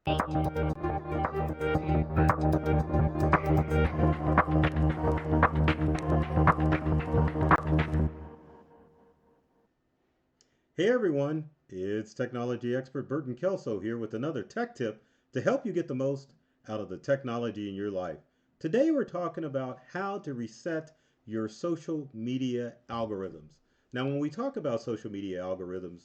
Hey everyone, it's technology expert Burton Kelso here with another tech tip to help you get the most out of the technology in your life. Today we're talking about how to reset your social media algorithms. Now, when we talk about social media algorithms,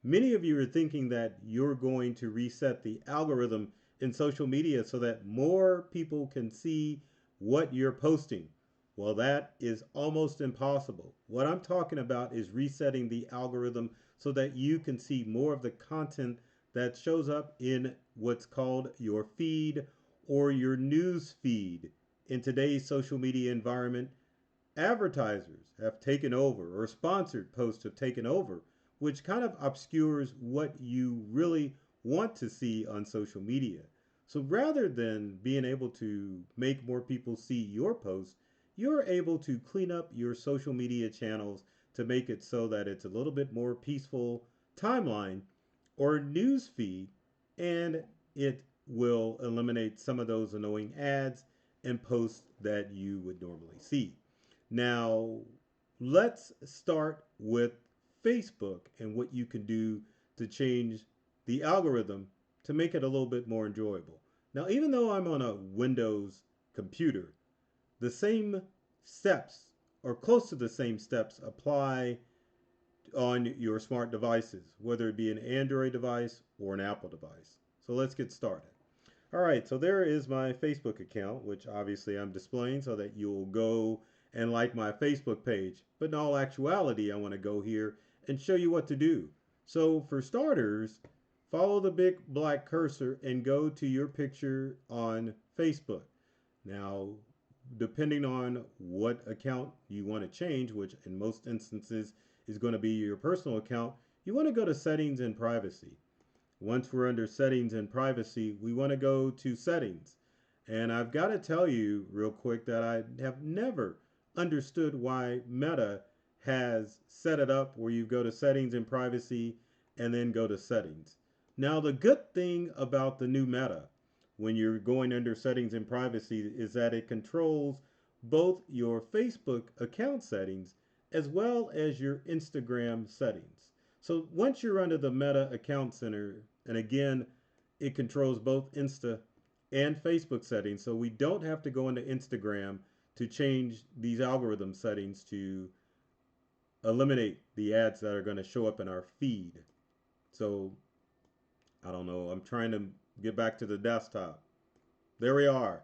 many of you are thinking that you're going to reset the algorithm in social media so that more people can see what you're posting. Well, that is almost impossible. What I'm talking about is resetting the algorithm so that you can see more of the content that shows up in what's called your feed or your news feed. In today's social media environment, advertisers have taken over, or sponsored posts have taken over, which kind of obscures what you really want to see on social media. So rather than being able to make more people see your posts, you're able to clean up your social media channels to make it so that it's a little bit more peaceful timeline or news feed, and it will eliminate some of those annoying ads and posts that you would normally see. Now, let's start with Facebook and what you can do to change the algorithm to make it a little bit more enjoyable. Now, even though I'm on a Windows computer, the same steps or close to the same steps apply on your smart devices, whether it be an Android device or an Apple device. So let's get started. All right, so there is my Facebook account, which obviously I'm displaying so that you'll go and like my Facebook page. But in all actuality, I want to go here and show you what to do. So for starters, follow the big black cursor and go to your picture on Facebook. Now, depending on what account you want to change, which in most instances is going to be your personal account, you want to go to settings and privacy. Once we're under settings and privacy, we want to go to settings. And I've got to tell you real quick that I have never understood why Meta has set it up where you go to settings and privacy and then go to settings. Now, the good thing about the new Meta when you're going under settings and privacy is that it controls both your Facebook account settings as well as your Instagram settings. So once you're under the Meta Account Center, and again, it controls both Insta and Facebook settings, so we don't have to go into Instagram to change these algorithm settings to eliminate the ads that are going to show up in our feed. So I don't know, I'm trying to get back to the desktop. There we are.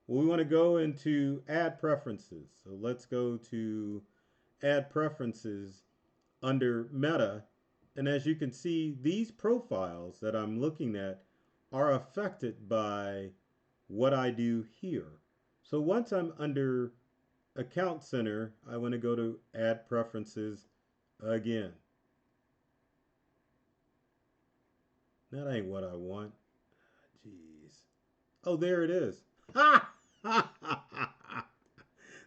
Well, we want to go into ad preferences. So let's go to ad preferences under Meta. And as you can see, these profiles that I'm looking at are affected by what I do here. So once I'm under Account Center, I want to go to Add Preferences again. That ain't what I want. Jeez. Oh, there it is. Ha!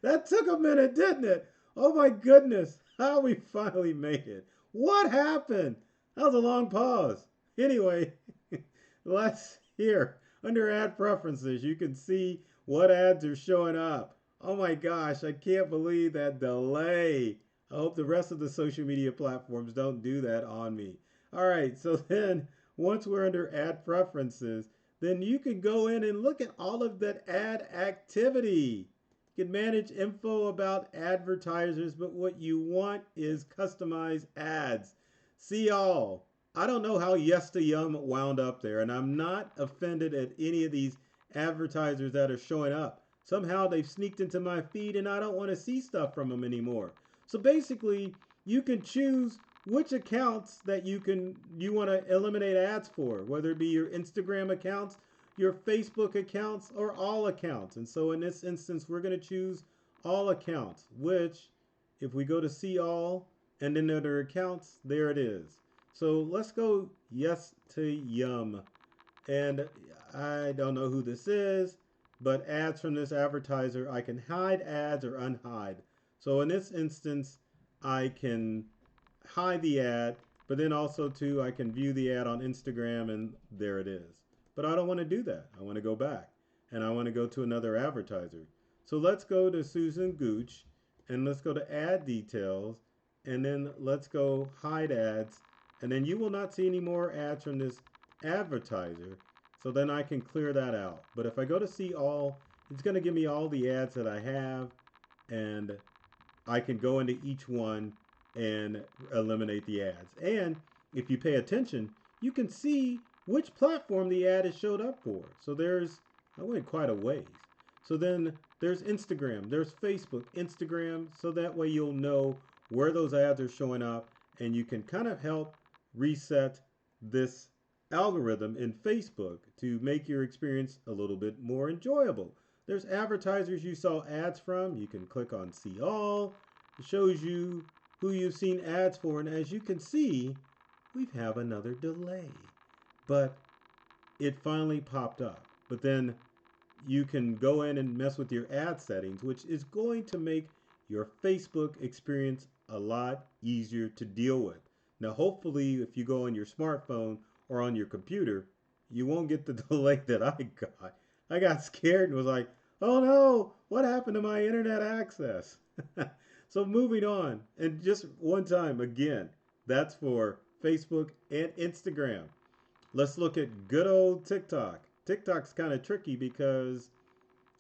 That took a minute, didn't it? Oh my goodness. How we finally made it. What happened? That was a long pause. Anyway, let's here. Under ad preferences, you can see what ads are showing up. Oh my gosh, I can't believe that delay. I hope the rest of the social media platforms don't do that on me. All right, so then once we're under ad preferences, then you can go in and look at all of that ad activity. You can manage info about advertisers, but what you want is customized ads. See all. I don't know how Yes to Yum wound up there, and I'm not offended at any of these advertisers that are showing up. Somehow they've sneaked into my feed and I don't want to see stuff from them anymore. So basically, you can choose which accounts that you want to eliminate ads for, whether it be your Instagram accounts, your Facebook accounts, or all accounts. And so in this instance, we're going to choose all accounts, which if we go to see all and then under accounts, there it is. So let's go Yes to Yum. And I don't know who this is, but ads from this advertiser, I can hide ads or unhide. So in this instance, I can hide the ad, but then also too, I can view the ad on Instagram and there it is. but I don't want to do that. I want to go back and I want to go to another advertiser. So let's go to Susan Gooch and let's go to add details and then let's go hide ads and then you will not see any more ads from this advertiser. So then I can clear that out. But if I go to see all, it's going to give me all the ads that I have and I can go into each one and eliminate the ads. And if you pay attention, you can see which platform the ad is showed up for. So I went quite a ways. So then there's Instagram, there's Facebook, Instagram, so that way you'll know where those ads are showing up and you can kind of help reset this algorithm in Facebook to make your experience a little bit more enjoyable. There's advertisers you saw ads from. You can click on see all. It shows you who you've seen ads for. And as you can see, we have another delay. But it finally popped up. But then you can go in and mess with your ad settings, which is going to make your Facebook experience a lot easier to deal with. Now, hopefully, if you go on your smartphone or on your computer, you won't get the delay that I got. I got scared and was like, oh no, what happened to my internet access? So moving on, and just one time again, that's for Facebook and Instagram. Let's look at good old TikTok. TikTok's kind of tricky because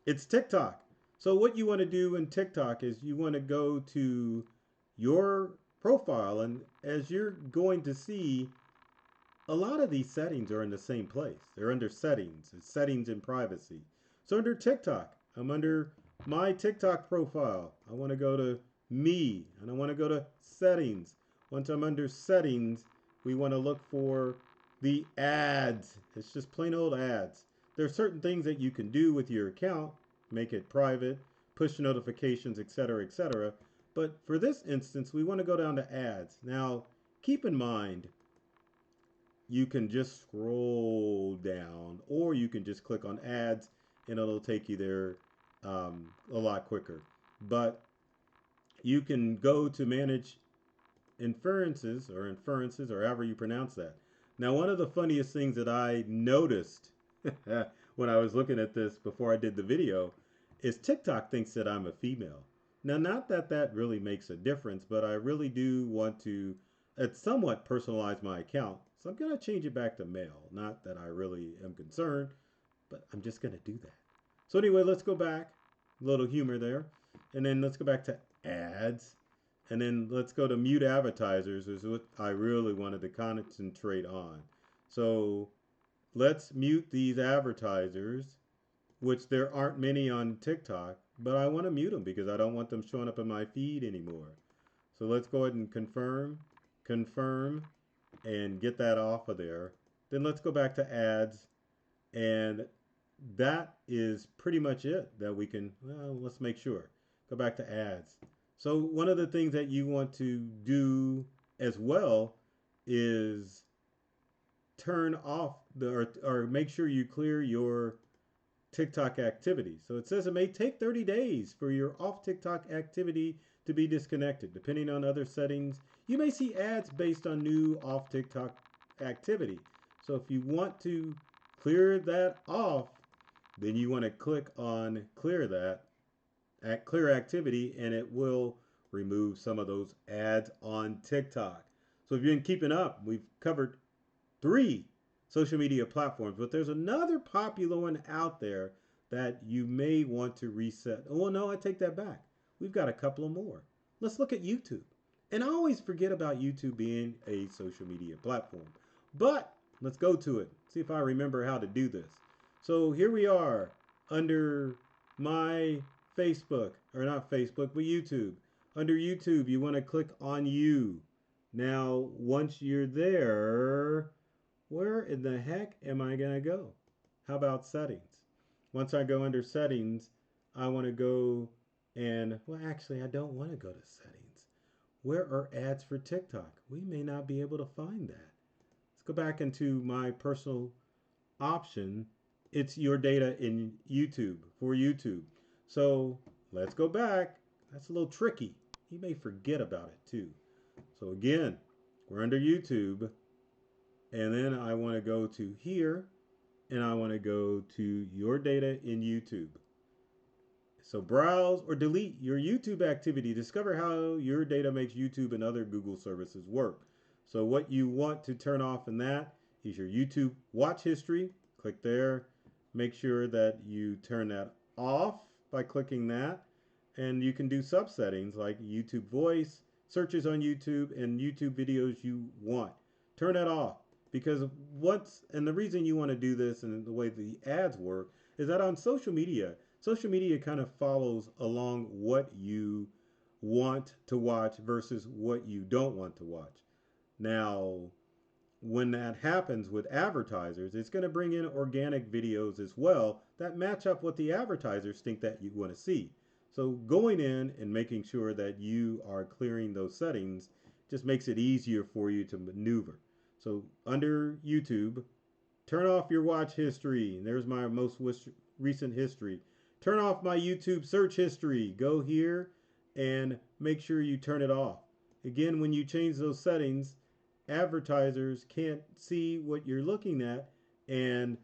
it's TikTok. So what you want to do in TikTok is you want to go to your profile, and as you're going to see, a lot of these settings are in the same place. They're under settings. It's settings and privacy. So under TikTok, I'm under my TikTok profile. I want to go to me and I want to go to settings. Once I'm under settings, we want to look for the ads. It's just plain old ads. There are certain things that you can do with your account, make it private, push notifications, etc., etc. But for this instance, we want to go down to ads. Now, keep in mind, you can just scroll down or you can just click on ads and it'll take you there a lot quicker. But you can go to manage inferences or however you pronounce that. Now, one of the funniest things that I noticed when I was looking at this before I did the video is TikTok thinks that I'm a female. Now, not that that really makes a difference, but I really do want to somewhat personalize my account. So I'm going to change it back to male. Not that I really am concerned, but I'm just going to do that. So anyway, let's go back. A little humor there. And then let's go back to ads. And then let's go to mute advertisers, is what I really wanted to concentrate on. So let's mute these advertisers, which there aren't many on TikTok, but I want to mute them because I don't want them showing up in my feed anymore. So let's go ahead and confirm, and get that off of there. Then let's go back to ads, and that is pretty much it that we can, well, let's make sure. Go back to ads. So one of the things that you want to do as well is turn off or make sure you clear your TikTok activity. So it says it may take 30 days for your off TikTok activity to be disconnected. Depending on other settings, you may see ads based on new off TikTok activity. So if you want to clear that off, then you want to click on clear that, clear activity, and it will remove some of those ads on TikTok. So if you've been keeping up, we've covered 3 social media platforms, but there's another popular one out there that you may want to reset. Oh, no, I take that back. We've got a couple of more. Let's look at YouTube. And I always forget about YouTube being a social media platform. But let's go to it. See if I remember how to do this. So here we are under my Facebook, or not Facebook, but YouTube. Under YouTube, you want to click on you. Now, once you're there, where in the heck am I going to go? How about settings? Once I go under settings, I want to go and, well, actually, I don't want to go to settings. Where are ads for TikTok? We may not be able to find that. Let's go back into my personal option. It's your data in YouTube, for YouTube. So let's go back. That's a little tricky. You may forget about it too. So again, we're under YouTube. And then I want to go to here and I want to go to your data in YouTube. So browse or delete your YouTube activity. Discover how your data makes YouTube and other Google services work. So what you want to turn off in that is your YouTube watch history. Click there. Make sure that you turn that off by clicking that. And you can do subsettings like YouTube voice, searches on YouTube, and YouTube videos you want. Turn that off because and the reason you want to do this and the way the ads work is that on social media kind of follows along what you want to watch versus what you don't want to watch. Now, when that happens with advertisers, it's going to bring in organic videos as well that match up what the advertisers think that you want to see. So going in and making sure that you are clearing those settings just makes it easier for you to maneuver. So under YouTube, turn off your watch history. There's my most recent history. Turn off my YouTube search history. Go here and make sure you turn it off. Again, when you change those settings, advertisers can't see what you're looking at, and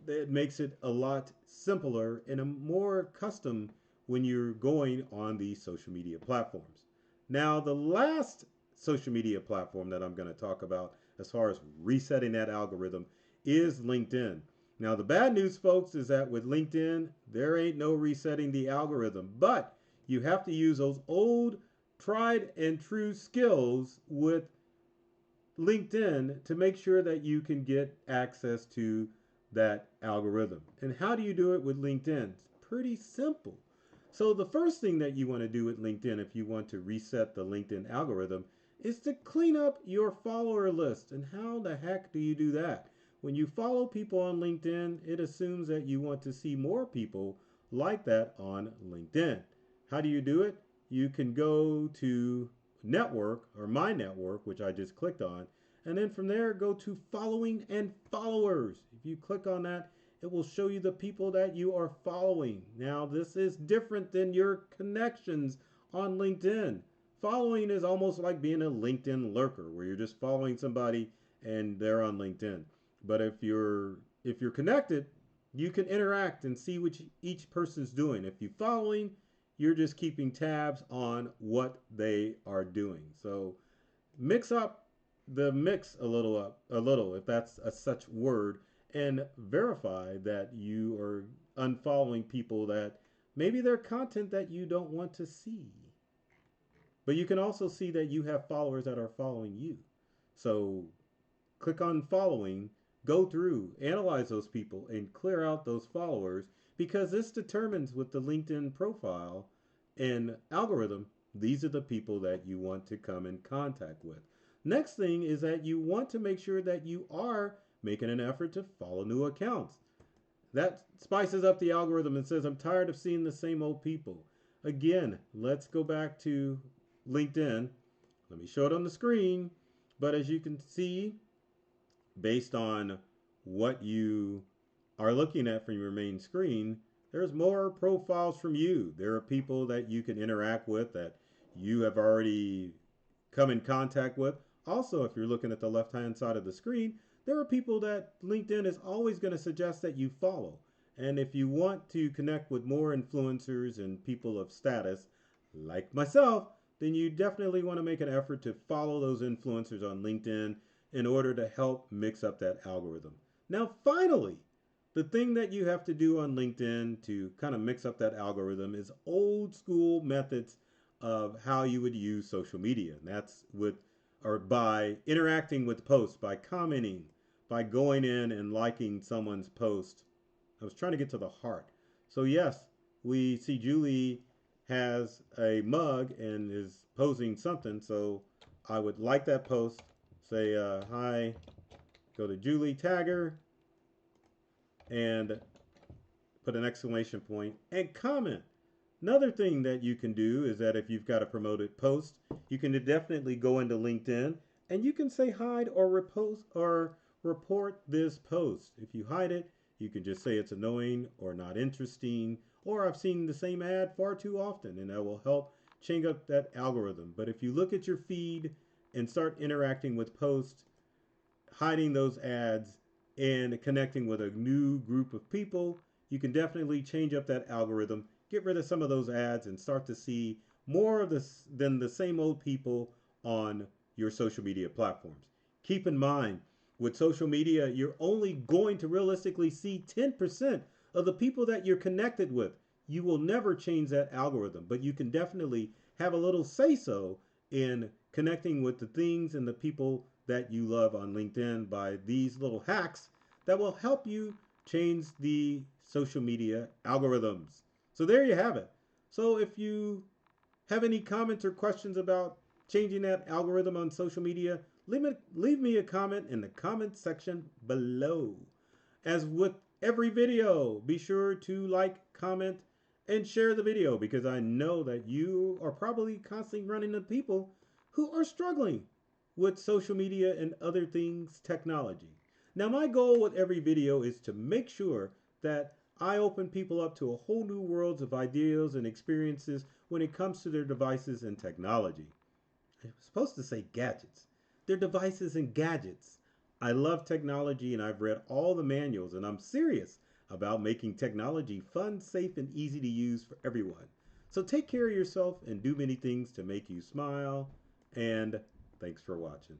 it makes it a lot simpler and a more custom when you're going on these social media platforms. Now, the last social media platform that I'm going to talk about as far as resetting that algorithm is LinkedIn. Now, the bad news, folks, is that with LinkedIn, there ain't no resetting the algorithm, but you have to use those old tried and true skills with LinkedIn to make sure that you can get access to that algorithm. And how do you do it with LinkedIn? It's pretty simple. So the first thing that you want to do with LinkedIn if you want to reset the LinkedIn algorithm is to clean up your follower list. And how the heck do you do that? When you follow people on LinkedIn, it assumes that you want to see more people like that on LinkedIn. How do you do it? You can go to network or my network, which I just clicked on, and then from there go to following and followers. If you click on that, it will show you the people that you are following. Now, this is different than your connections on LinkedIn. Following is almost like being a LinkedIn lurker where you're just following somebody and they're on LinkedIn. But if you're connected, you can interact and see what each person's doing. If you're following, you're just keeping tabs on what they are doing. So mix up the mix a little, if that's a such word, and verify that you are unfollowing people that maybe their content that you don't want to see. But you can also see that you have followers that are following you. So click on following, go through, analyze those people, and clear out those followers because this determines with the LinkedIn profile and algorithm, these are the people that you want to come in contact with. Next thing is that you want to make sure that you are making an effort to follow new accounts. That spices up the algorithm and says, I'm tired of seeing the same old people. Again, let's go back to LinkedIn. Let me show it on the screen. But as you can see, based on what you are looking at from your main screen, there's more profiles from you. There are people that you can interact with that you have already come in contact with. Also, if you're looking at the left-hand side of the screen, there are people that LinkedIn is always going to suggest that you follow. And if you want to connect with more influencers and people of status, like myself, then you definitely want to make an effort to follow those influencers on LinkedIn in order to help mix up that algorithm. Now, finally, the thing that you have to do on LinkedIn to kind of mix up that algorithm is old school methods of how you would use social media. And that's by interacting with posts, by commenting, by going in and liking someone's post. I was trying to get to the heart. So yes, we see Julie has a mug and is posing something. So I would like that post, say hi, go to Julie, tag her, and put an exclamation point and comment. Another thing that you can do is that if you've got a promoted post, you can definitely go into LinkedIn and you can say hide or repost or report this post. If you hide it, you can just say it's annoying or not interesting, or I've seen the same ad far too often, and that will help change up that algorithm. But if you look at your feed and start interacting with posts, hiding those ads and connecting with a new group of people, you can definitely change up that algorithm, get rid of some of those ads, and start to see more of this than the same old people on your social media platforms. Keep in mind, with social media, you're only going to realistically see 10% of the people that you're connected with. You will never change that algorithm, but you can definitely have a little say so in connecting with the things and the people that you love on LinkedIn by these little hacks that will help you change the social media algorithms. So there you have it. So if you have any comments or questions about changing that algorithm on social media, leave me a comment in the comment section below. As with every video, be sure to like, comment, and share the video because I know that you are probably constantly running into people who are struggling with social media and other things technology. Now, my goal with every video is to make sure that I open people up to a whole new world of ideas and experiences when it comes to their devices and technology. I'm supposed to say gadgets. Their devices and gadgets. I love technology and I've read all the manuals and I'm serious about making technology fun, safe, and easy to use for everyone. So take care of yourself and do many things to make you smile. And thanks for watching.